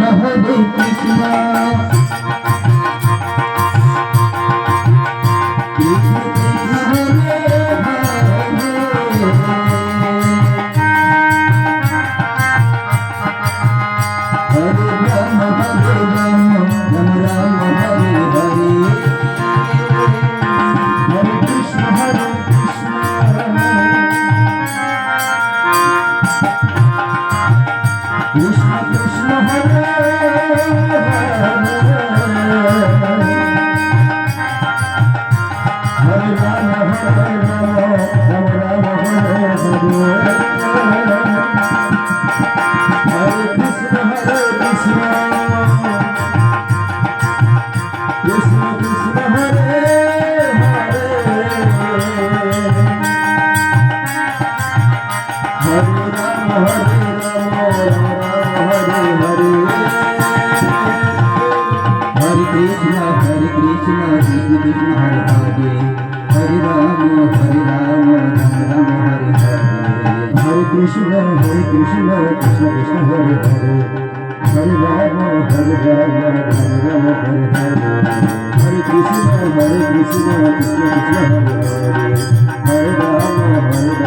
Hare Krishna Krishna Krishna Hare Hare Ram Ram Ram Hare Hare Hare Krishna Krishna Krishna Hare Hare Ram Ram Ram Hare Hare Hare Krishna Krishna Krishna Hare Hare Ram Krishna Krishna Krishna Hare Hare Hare Rama Rama Hare Hare Hare Krishna Krishna Krishna Hare Hare Hare Rama Rama Hare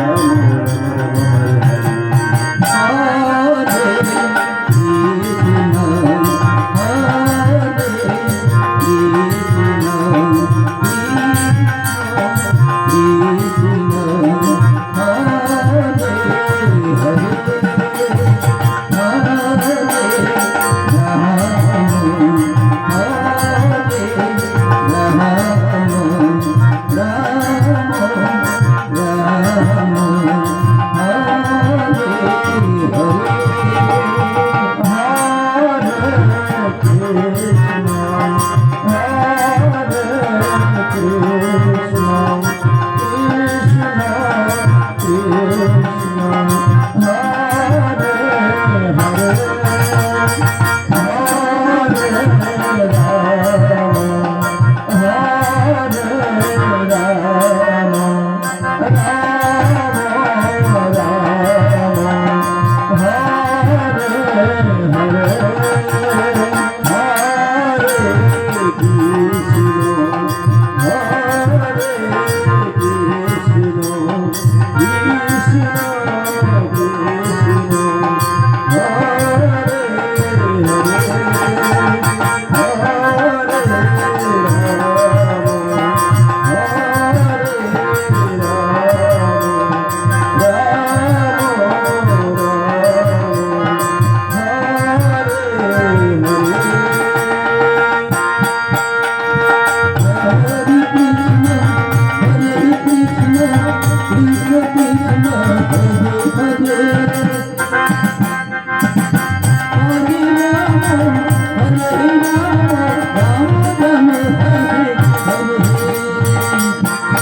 Hare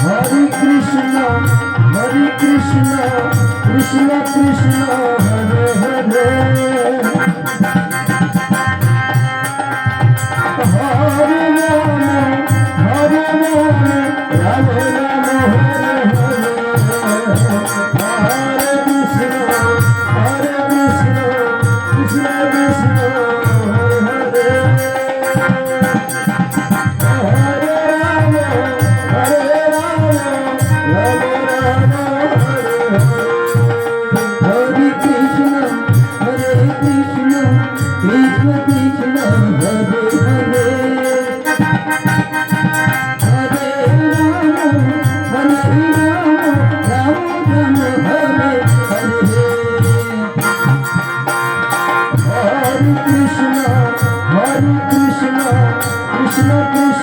Hare Krishna Krishna Krishna Hare Hare Hare Rama Rama Hare Hare Krishna Krishna Hare Hare Hare Rama Rama Hare Krishna Krishna Krishna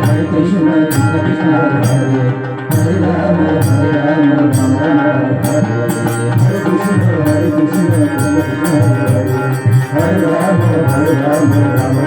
Hare Krishna Krishna Hare Hare Hare Rama Ram